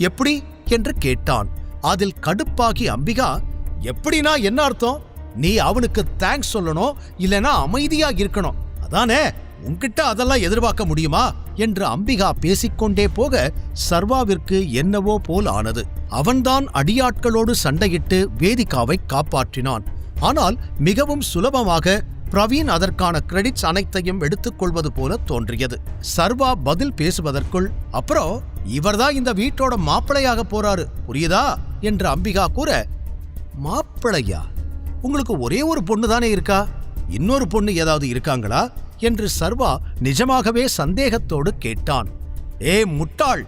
எப்படி என்று கேட்டான். அதில் கடுப்பாகி அம்பிகா, எப்படினா என்ன அர்த்தம்? நீ அவனுக்கு தேங்க்ஸ் சொல்லணும், இல்லனா அமைதியா இருக்கணும், அதானே? உன்கிட்ட அதெல்லாம் எதிர்பார்க்க முடியுமா என்று அம்பிகா பேசிக்கொண்டே போக சர்வாவிற்கு என்னவோ போல் ஆனது. அவன்தான் அடியாட்களோடு சண்டையிட்டு வேதிகாவை காப்பாற்றினான். ஆனால் மிகவும் சுலபமாக பிரவீன் அதற்கான கிரெடிட்ஸ் அனைத்தையும் எடுத்துக்கொள்வது போல தோன்றியது. சர்வா பதில் பேசுவதற்குள், அப்புறம் இவர்தான் இந்த வீட்டோட மாப்பிள்ளையாக போறாரு, புரியுதா என்று அம்பிகா கூற, மாப்பிள்ளையா? உங்களுக்கு ஒரே ஒரு பொண்ணு தானே இருக்கா? இன்னொரு பொண்ணு ஏதாவது இருக்காங்களா என்று சர்வா நிஜமாகவே சந்தேகத்தோடு கேட்டான். முட்டாள்,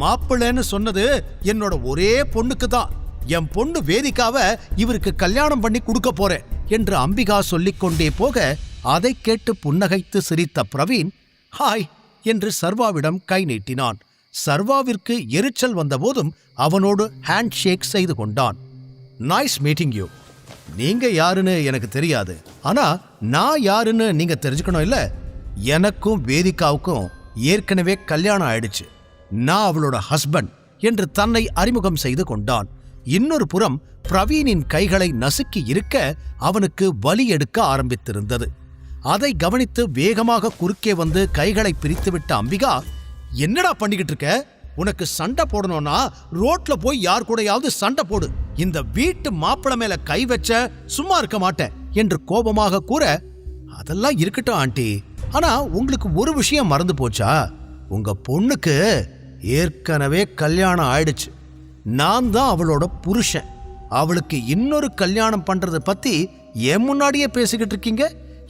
மாப்பிள்ளைன்னு சொன்னது என்னோட ஒரே பொண்ணுக்கு தான். என் பொண்ணு வேதிகாவை இவருக்கு கல்யாணம் பண்ணி கொடுக்க போறேன் என்று அம்பிகா சொல்லிக்கொண்டே போக அதை கேட்டு புன்னகைத்து சிரித்த பிரவீன் ஹாய் என்று சர்வாவிடம் கை நீட்டினான். சர்வாவிற்கு எரிச்சல் வந்தபோதும் அவனோடு ஹேண்ட் ஷேக் செய்து கொண்டான். Nice meeting you. நீங்க யாருன்னு எனக்கு தெரியாது, ஆனா நான் யாருன்னு நீங்க தெரிஞ்சுக்கணும் இல்ல? எனக்கும் வேதிகாவுக்கும் ஏற்கனவே கல்யாணம் ஆயிடுச்சு. நான் அவளோட ஹஸ்பண்ட் என்று தன்னை அறிமுகம் செய்து கொண்டான். இன்னொரு புறம் பிரவீனின் கைகளை நசுக்கி இருக்க அவனுக்கு வலி எடுக்க ஆரம்பித்திருந்தது. அதை கவனித்து வேகமாக குறுக்கே வந்து கைகளை பிரித்துவிட்ட அம்பிகா, என்னடா பண்ணிக்கிட்டு இருக்க? உனக்கு சண்டை போடணும்னா ரோட்ல போய் யார் கூடயாவது சண்டை போடு. இந்த வீட்டு மாப்பிள மேல கை வச்ச சும்மா இருக்க மாட்டேன் என்று கோபமாக கூற, அதெல்லாம் இருக்கட்டும் ஆண்டி, ஆனா உங்களுக்கு ஒரு விஷயம் மறந்து போச்சா? உங்க பொண்ணுக்கு ஏற்கனவே கல்யாணம் ஆயிடுச்சு. நான் தான் அவளோட புருஷன். அவளுக்கு இன்னொரு கல்யாணம் பண்றத பத்தி என் முன்னாடியே பேசிக்கிட்டு இருக்கீங்க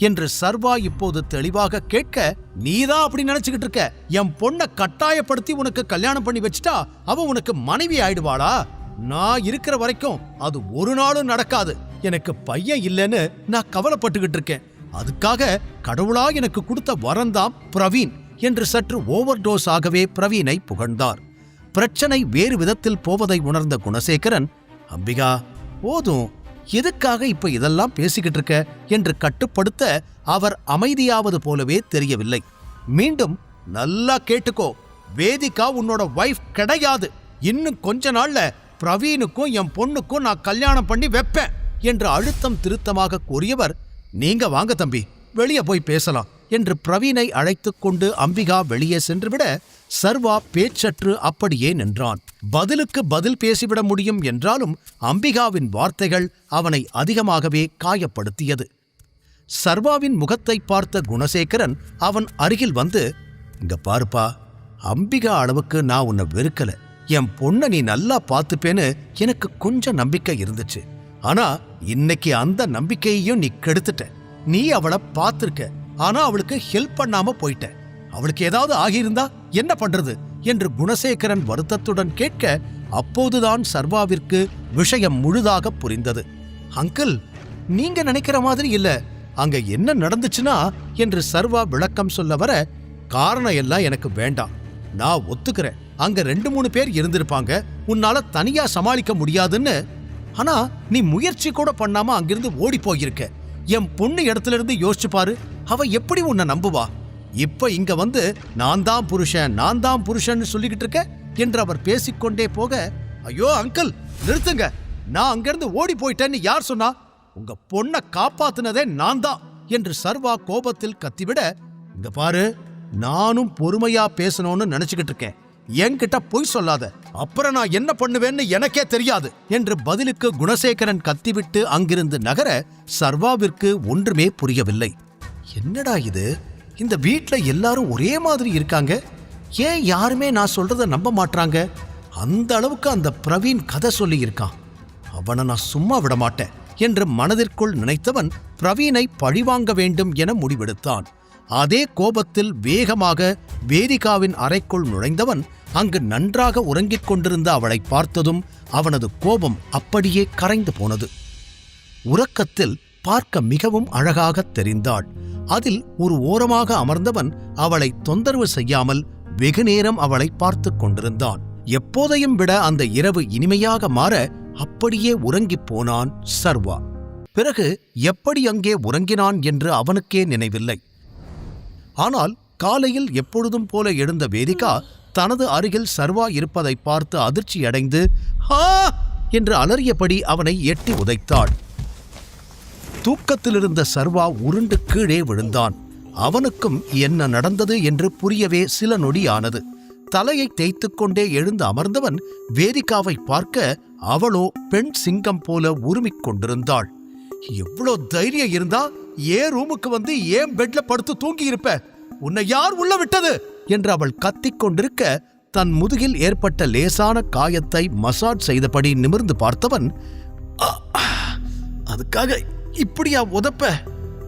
என்று சர்வா இப்போது தெளிவாக கேட்க, நீதான் அப்படி நினைச்சுக்கிட்டு இருக்க. என் பொண்ணை கட்டாயப்படுத்தி உனக்கு கல்யாணம் பண்ணி வச்சுட்டா அவ உனக்கு மனைவி ஆயிடுவாளா? நான் இருக்கிற வரைக்கும் அது ஒரு நாளும் நடக்காது. எனக்கு பையன் இல்லைன்னு நான் கவலைப்பட்டுக்கிட்டு இருக்கேன். அதுக்காக கடவுளா எனக்கு கொடுத்த வரம்தான் பிரவீன் என்று சற்று ஓவர் டோஸ் ஆகவே பிரவீனை புகழ்ந்தார். பிரச்சனை வேறு விதத்தில் போவதை உணர்ந்த குணசேகரன், அம்பிகா போதும், எதுக்காக இப்ப இதெல்லாம் பேசிக்கிட்டு இருக்க என்று கட்டுப்படுத்த அவர் அமைதியாவது போலவே தெரியவில்லை. மீண்டும், நல்லா கேட்டுக்கோ, வேதிகா உன்னோட வைஃப் கிடையாது. இன்னும் கொஞ்ச நாள்ல பிரவீனுக்கும் என் பொண்ணுக்கும் நான் கல்யாணம் பண்ணி வைப்பேன் என்று அழுத்தம் திருத்தமாக கூறியவர், நீங்க வாங்க தம்பி, வெளியே போய் பேசலாம் என்று பிரவீனை அழைத்துக் கொண்டு அம்பிகா வெளியே சென்றுவிட சர்வா பேச்சற்று அப்படியே நின்றான். பதிலுக்கு பதில் பேசிவிட முடியும் என்றாலும் அம்பிகாவின் வார்த்தைகள் அவனை அதிகமாகவே காயப்படுத்தியது. சர்வாவின் முகத்தை பார்த்த குணசேகரன் அவன் அருகில் வந்து, இங்க பாருப்பா, அம்பிகா அளவுக்கு நான் உன்னை வெறுக்கல. என் பொண்ணை நீ நல்லா பார்த்துப்பேன்னு எனக்கு கொஞ்சம் நம்பிக்கை இருந்துச்சு. ஆனா இன்னைக்கு அந்த நம்பிக்கையையும் நீ கெடுத்துட்ட. நீ அவளை பார்த்திருக்க, ஆனா அவளுக்கு ஹெல்ப் பண்ணாம போயிட்ட. அவளுக்கு ஏதாவது ஆகியிருந்தா என்ன பண்றது என்று குணசேகரன் வருத்தத்துடன் கேட்க, அப்போதுதான் சர்வாவிற்கு விஷயம் முழுதாக புரிந்தது. அங்கிள், நீங்க நினைக்கிற மாதிரி இல்ல, அங்க என்ன நடந்துச்சுன்னா என்று சர்வா விளக்கம் சொல்ல வர, காரணம் எல்லாம் எனக்கு வேண்டாம், நான் ஒத்துக்கிறேன். அங்க 2-3 பேர் இருந்திருப்பாங்க, உன்னால தனியா சமாளிக்க முடியாதுன்னு. ஆனா நீ முயற்சி கூட பண்ணாம அங்கிருந்து ஓடி போயிருக்க. என் பொண்ணு இடத்துல இருந்து யோசிச்சு பாரு, அவ எப்படி உன்னை நம்புவா? இப்ப இங்க வந்து நான் தான் புருஷன் சொல்லிக்கிட்டு இருக்க என்று அவர் பேசிக்கொண்டே போக, ஐயோ அங்கிள் நிறுத்துங்க, நான் அங்கிருந்து ஓடி போயிட்டேன்னு யார் சொன்னா? உங்க பொண்ணை காப்பாத்துனதே நான் தான் என்று சர்வா கோபத்தில் கத்திவிட, இங்க பாரு, நானும் பொறுமையா பேசணும்னு நினைச்சுக்கிட்டு இருக்கேன். என்கிட்ட பொய் சொல்லாத, அப்புறம் நான் என்ன பண்ணுவேன்னு எனக்கே தெரியாது என்று பதிலுக்கு குணசேகரன் கத்திவிட்டு அங்கிருந்து நகர சர்வாவிற்கு ஒன்றுமே புரியவில்லை. என்னடா இது, இந்த வீட்ல எல்லாரும் ஒரே மாதிரி இருக்காங்க, ஏன் யாருமே நான் சொல்றத நம்ப மாட்டாங்க? அந்த அளவுக்கு அந்த பிரவீன் கதை சொல்லி இருக்கான், அவனை நான் சும்மா விட மாட்டேன் என்று மனதிற்குள் நினைத்தவன் பிரவீனை பழிவாங்க வேண்டும் என முடிவெடுத்தான். அதே கோபத்தில் வேகமாக வேதிகாவின் அறைக்குள் நுழைந்தவன் அங்கு நன்றாக உறங்கிக் கொண்டிருந்த அவளை பார்த்ததும் அவனது கோபம் அப்படியே கரைந்து போனது. உறக்கத்தில் பார்க்க மிகவும் அழகாக தெரிந்தாள். அதில் ஒரு ஓரமாக அமர்ந்தவன் அவளை தொந்தரவு செய்யாமல் வெகுநேரம் அவளை பார்த்து கொண்டிருந்தான். எப்போதையும் விட அந்த இரவு இனிமையாக மாற அப்படியே உறங்கிப் போனான் சர்வா. பிறகு எப்படி அங்கே உறங்கினான் என்று அவனுக்கே நினைவில்லை. ஆனால் காலையில் எப்பொழுதும் போல எழுந்த வேதிகா தனது அருகில் சர்வா இருப்பதை பார்த்து அதிர்ச்சியடைந்து ஹா என்று அலறியபடி அவனை எட்டி உதைத்தாள். தூக்கத்திலிருந்த சர்வா உருண்டு கீழே விழுந்தான். அவனுக்கும் என்ன நடந்தது என்று புரியவே சில நொடியானது. தலையை தேய்த்துக்கொண்டே எழுந்து அமர்ந்தவன் வேதிகாவை பார்க்க அவளோ பெண் சிங்கம் போல உருமிக் கொண்டிருந்தாள். எவ்வளோ தைரியம் இருந்தா ஏன் ரூமுக்கு வந்து ஏன் பெட்ல படுத்து தூங்கி இருப்ப? உன்னை யார் உள்ள விட்டது என்று அவள் கத்திக் கொண்டிருக்க தன் முதுகில் ஏற்பட்ட லேசான காயத்தை மசாஜ் செய்தபடி நிமிர்ந்து பார்த்தவன், அதுக்காக இப்படியா உதப்ப?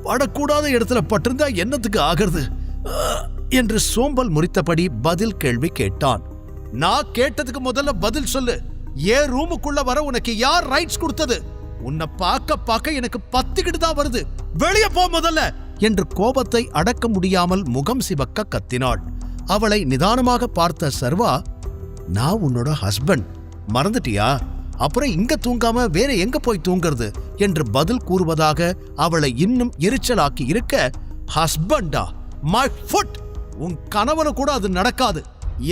படக்கூடாத இடத்துல பட்டிருந்தா என்னத்துக்கு ஆகிறது என்று சோம்பல் முறித்தபடி பதில் கேள்வி கேட்டான். நான் கேட்டதுக்கு முதல்ல பதில் சொல்லு. ஏன் ரூமுக்குள்ள வர உனக்கு யார் ரைட்ஸ் கொடுத்தது? உன்னை பார்க்க எனக்கு பத்திக்கிட்டு தான் வருது. வெளியே போ முதல்ல என்று கோபத்தை அடக்க முடியாமல் முகம் சிவக்க கத்தினாள். அவளை நிதானமாக பார்த்த சர்வா, நான் உன்னோட ஹஸ்பண்ட், மறந்துட்டியா? அப்புறம் இங்க தூங்காம வேற எங்க போய் தூங்குறது என்று பதில் கூறுவதாக அவளை இன்னும் எரிச்சலாக்கி இருக்க, ஹஸ்பண்டா? My foot! உன் கணவனு கூட அது நடக்காது.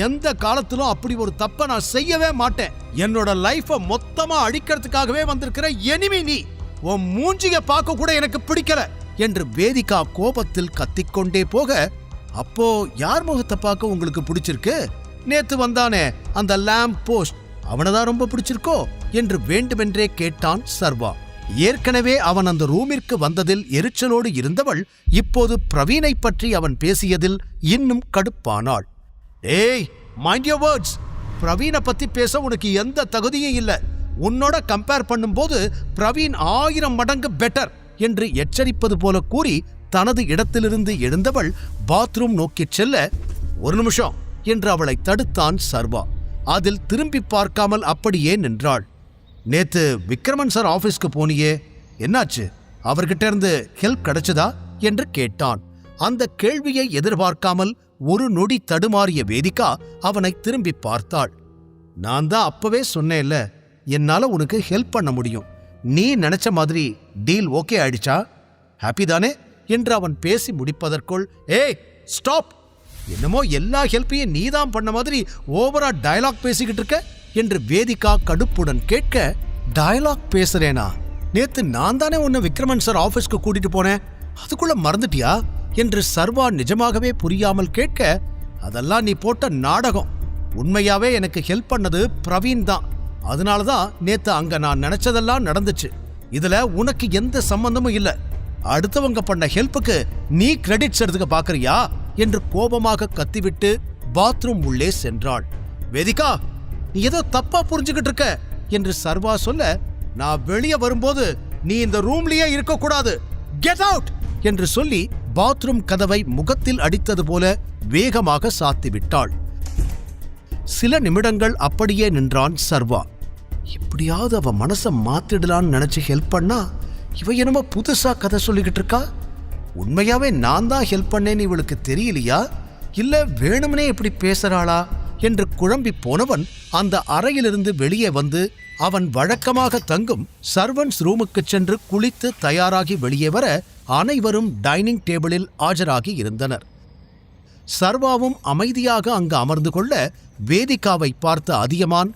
எந்த காலத்திலும் அப்படி ஒரு தப்ப நான் செய்யவே மாட்டேன். என்னோட லைஃப மொத்தமா அழிக்கிறதுக்காகவே வந்திருக்கிற எனிமி நீ. உன் மூஞ்சிய பார்க்க கூட எனக்கு பிடிக்கல என்று வேதிகா கோபத்தில் கத்திக்கொண்டே போக, அப்போ யார் முகத்தை பார்க்க உங்களுக்கு பிடிச்சிருக்கு? நேத்து வந்தானே அந்த லேம்ப் போஸ்ட், அவனதான் ரொம்ப பிடிச்சிருக்கோ என்று வேண்டுமென்றே கேட்டான் சர்வா. ஏற்கனவே அவன் அந்த ரூமிற்கு வந்ததில் எரிச்சலோடு இருந்தவள் இப்போது பிரவீனை பற்றி அவன் பேசியதில் இன்னும் கடுப்பானாள். ஏய், மைண்ட் யுவர் வேர்ட்ஸ். பிரவீனை பத்தி பேச உனக்கு எந்த தகுதியும் இல்லை. உன்னோட கம்பேர் பண்ணும்போது பிரவீன் 1000 மடங்கு பெட்டர் என்று எச்சரிப்பது போல கூறி தனது இடத்திலிருந்து எழுந்தவள் பாத்ரூம் நோக்கிச் செல்ல, ஒரு நிமிஷம் என்று அவளை தடுத்தான் சர்வா. அதில் திரும்பி பார்க்காமல் அப்படியே நின்றாள். நேத்து விக்ரமன் சார் ஆபீஸ்க்கு போனியே, என்னாச்சு? அவர்கிட்ட இருந்து ஹெல்ப் கிடைச்சதா என்று கேட்டான். அந்த கேள்வியை எதிர்பார்க்காமல் ஒரு நொடி தடுமாறிய வேதிகா அவனை திரும்பி பார்த்தாள். நான் தான் அப்பவே சொன்னேன்ல, என்னால உனக்கு ஹெல்ப் பண்ண முடியும். நீ நினைச்ச மாதிரி டீல் ஓகே ஆயிடுச்சா? ஹாப்பி தானே என்று அவன் பேசி முடிப்பதற்குள், ஏய் ஸ்டாப்! என்னமோ எல்லா ஹெல்ப்பையும் நீதான் பண்ண மாதிரி ஓவரா டயலாக் பேசிக்கிட்டு இருக்க என்று வேதிகா கடுப்புடன் கேட்க, டயலாக் பேசுறேனா? நேத்து நான் தானே உன்னை விக்ரமன் சார் ஆபீஸ்க்கு கூட்டிட்டு போனேன், அதுக்குள்ள மறந்துட்டியா என்று சர்வா நிஜமாகவே புரியாமல் கேட்க, அதெல்லாம் நீ போட்ட நாடகம். உண்மையாவே எனக்கு ஹெல்ப் பண்ணது பிரவீன் தான். அதனாலதான் நேத்து அங்க நான் நினைச்சதெல்லாம் நடந்துச்சு. இதுல உனக்கு எந்த சம்பந்தமும் இல்ல. அடுத்தவங்க பண்ண ஹெல்ப்புக்கு நீ கிரெடிட்ஸ் எடுத்துக்க பாக்குறியா என்று கோபமாக கத்திவிட்டு பாத்ரூம் உள்ளே சென்றாள். வேதிகா, நீ ஏதோ தப்பா புரிஞ்சுக்கிட்டு இருக்க என்று சர்வா சொல்ல, நான் வெளியே வரும்போது நீ இந்த ரூம்லயே இருக்க கூடாது, கெட் அவுட் என்று சொல்லி பாத்ரூம் கதவை முகத்தில் அடித்தது போல வேகமாக சாத்திவிட்டாள். சில நிமிடங்கள் அப்படியே நின்றான் சர்வா. எப்படியாவது அவ மனசை மாத்திடலான்னு நினைச்சு ஹெல்ப் பண்ணா, இவ என்னமோ புதுசா கதை சொல்லிக்கிட்டு இருக்கா. உண்மையாவே நான் தான் ஹெல்ப் பண்ணேன்னு இவளுக்கு தெரியலையா, இல்ல வேணும்னே இப்படி பேசுறாளா என்று குழம்பி போனவன் அந்த அறையிலிருந்து வெளியே வந்து அவன் வழக்கமாக தங்கும் சர்வன்ட்ஸ் ரூமுக்கு சென்று குளித்து தயாராகி வெளியே வர அனைவரும் டைனிங் டேபிளில் ஆஜராகி இருந்தனர். சர்வாவும் அமைதியாக அங்கு அமர்ந்து கொள்ள வேதிகாவை பார்த்த அதியமான்,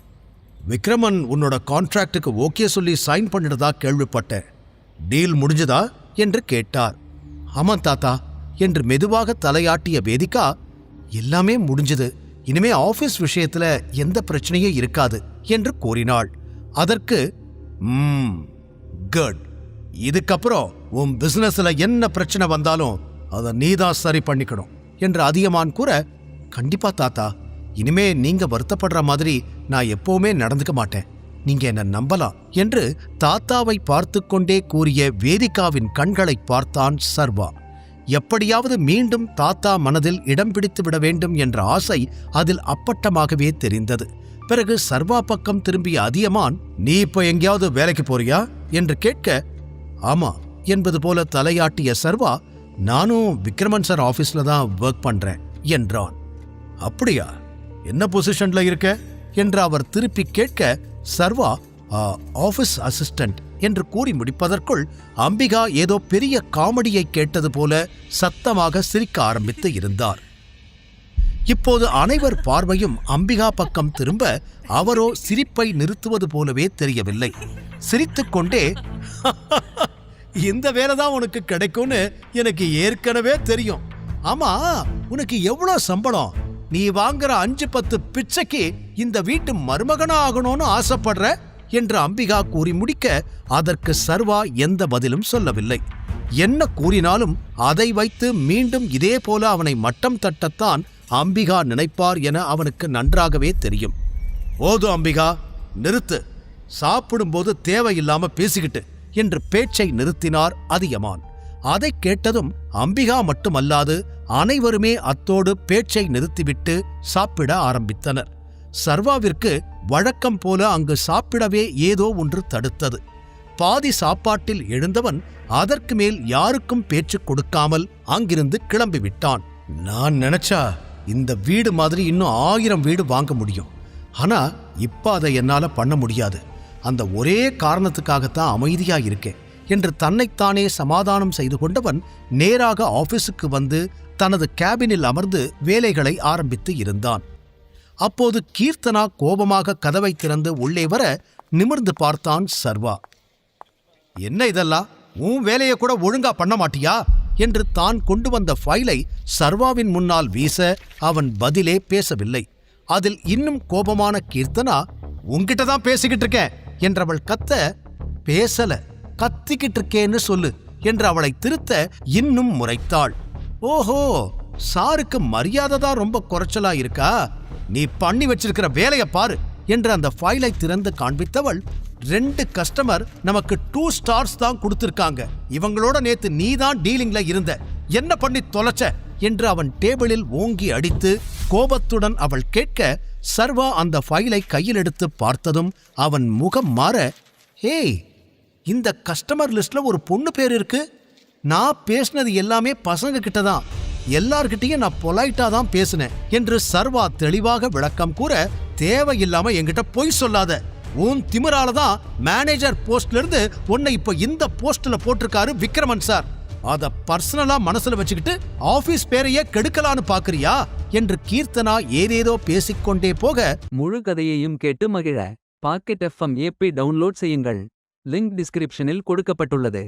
விக்ரமன் உன்னோட கான்ட்ராக்டுக்கு ஓகே சொல்லி சைன் பண்ணிடுதா கேள்விப்பட்டேன். டீல் முடிஞ்சதா என்று கேட்டார். ஆமாம் தாத்தா என்று மெதுவாக தலையாட்டிய வேதிகா, எல்லாமே முடிஞ்சது, இனிமே ஆபீஸ் விஷயத்துல எந்த பிரச்சனையும் இருக்காது என்று கூறினாள். அதற்கு குட், இதுக்கப்புறம் உன் பிசினஸ்ல என்ன பிரச்சனை வந்தாலும் அதை நீதான் சரி பண்ணிக்கணும் என்று அதியமான் கூற, கண்டிப்பா தாத்தா, இனிமே நீங்க வருத்தப்படுற மாதிரி நான் எப்பவுமே நடந்துக்க மாட்டேன், நீங்க என்ன நம்பலாம் என்று தாத்தாவை பார்த்து கொண்டே கூறிய வேதிகாவின் கண்களை பார்த்தான் சர்வா. எப்படியாவது மீண்டும் தாத்தா மனதில் இடம் பிடித்து விட வேண்டும் என்ற ஆசை அதில் அப்பட்டமாகவே தெரிந்தது. பிறகு சர்வா பக்கம் திரும்பிய அதியமான், நீ இப்போ எங்கேயாவது வேலைக்கு போறியா என்று கேட்க, ஆமா என்பது போல தலையாட்டிய சர்வா, நானும் விக்ரமன் சார் ஆபீஸ்ல தான் ஒர்க் பண்றேன் என்றான். அப்படியா, என்ன பொசிஷன்ல இருக்க என்று அவர் திருப்பி கேட்க, சர்வா ஆபீஸ் அசிஸ்டன்ட் என்று கூறி முடிப்பதற்குள் அம்பிகா ஏதோ பெரிய காமெடியை கேட்டது போல சத்தமாக சிரிக்க ஆரம்பித்து இருந்தார். இப்போது அனைவர் பார்வையும் அம்பிகா பக்கம் திரும்ப அவரோ சிரிப்பை நிறுத்துவது போலவே தெரியவில்லை. சிரித்துக்கொண்டே இந்த வேலைதான் உனக்கு கிடைக்கும்னு எனக்கு ஏற்கனவே தெரியும். ஆமா, உனக்கு எவ்வளவு சம்பளம்? நீ வாங்குற 5-10 பிச்சைக்கு இந்த வீட்டு மருமகனா ஆகணும்னு ஆசைப்படுற என்று அம்பிகா கூறி முடிக்க அதற்கு சர்வா எந்த பதிலும் சொல்லவில்லை. என்ன கூறினாலும் அதை வைத்து மீண்டும் இதே போல அவனை மட்டம் தட்டத்தான் அம்பிகா நினைப்பார் என அவனுக்கு நன்றாகவே தெரியும். போதும் அம்பிகா, நிறுத்து. சாப்பிடும்போது தேவையில்லாம பேசிக்கிட்டு என்று பேச்சை நிறுத்தினார் அதியமான். அதை கேட்டதும் அம்பிகா மட்டுமல்லாது அனைவருமே அத்தோடு பேச்சை நிறுத்திவிட்டு சாப்பிட ஆரம்பித்தனர். சர்வாவிற்கு வழக்கம் போல அங்கு சாப்பிடவே ஏதோ ஒன்று தடுத்தது. பாதி சாப்பாட்டில் எழுந்தவன் அதற்கு மேல் யாருக்கும் பேச்சு கொடுக்காமல் அங்கிருந்து கிளம்பிவிட்டான். நான் நினைச்சா இந்த வீடு மாதிரி இன்னும் 1000 வீடு வாங்க முடியும். ஆனா இப்ப அதை என்னால பண்ண முடியாது. அந்த ஒரே காரணத்துக்காகத்தான் அமைதியா இருக்கேன் என்று தன்னைத்தானே சமாதானம் செய்து கொண்டவன் நேராக ஆபீஸுக்கு வந்து தனது கேபினில் அமர்ந்து வேலைகளை ஆரம்பித்து இருந்தான். அப்போது கீர்த்தனா கோபமாக கதவை திறந்து உள்ளே வர நிமிர்ந்து பார்த்தான் சர்வா. என்ன இதெல்லாம்? உன் வேலையை கூட ஒழுங்கா பண்ண மாட்டியா என்று தான் கொண்டு வந்த ஃபைலை சர்வாவின் முன்னால் வீச அவன் பதிலே பேசவில்லை. அதில் இன்னும் கோபமான கீர்த்தனா, உன்கிட்ட தான் பேசிக்கிட்டு இருக்கேன் என்றவள் கத்த, பேசல, கத்திக்கிட்டு இருக்கேன்னு சொல்லு என்று அவளை திருத்த இன்னும் முறைத்தாள். ஓஹோ, சாருக்கு மரியாதை தான் ரொம்ப குறைச்சலா இருக்கா? நீ பண்ணி வச்சிருக்கிற வேலையை பாரு என்று அந்த ஃபைலை திறந்து காண்பித்தவள், 2 கஸ்டமர் நமக்கு 2 ஸ்டார்ஸ் தான் கொடுத்திருக்காங்க. இவங்களோட நேத்து நீ தான் டீலிங்ல இருந்த. என்ன பண்ணி தொலைச்ச என்று அவன் டேபிளில் ஓங்கி அடித்து கோபத்துடன் அவள் கேட்க, சர்வா அந்த ஃபைலை கையில் எடுத்து பார்த்ததும் அவன் முகம் மாற, ஹேய், இந்த கஸ்டமர் லிஸ்ட்ல ஒரு பொண்ணு பேர் இருக்கு. நான் பேசினது எல்லாமே பசங்க கிட்ட தான். எல்லார்கிட்டையும் நான் பொலைட்டா தான் பேசினேன் என்று சர்வா தெளிவாக விளக்கம் கூற, தேவையில்லாம என்கிட்ட பொய் சொல்லாத. உன் திமிரால தான் மேனேஜர் போஸ்ட்ல இருந்து உன்னை இப்ப இந்த போஸ்ட்ல போட்டிருக்காரு விக்ரமன் சார். அத பர்சனலா மனசுல வச்சுக்கிட்டு ஆபீஸ் பேரையே கெடுக்கலான்னு பாக்குறியா என்று கீர்த்தனா ஏதேதோ பேசிக்கொண்டே போக, முழு கதையையும் கேட்டு மகிழ பாக்கெட் FM ஆப்பை டவுன்லோட் செய்யுங்கள். லிங்க் டிஸ்கிரிப்ஷனில் கொடுக்கப்பட்டுள்ளது.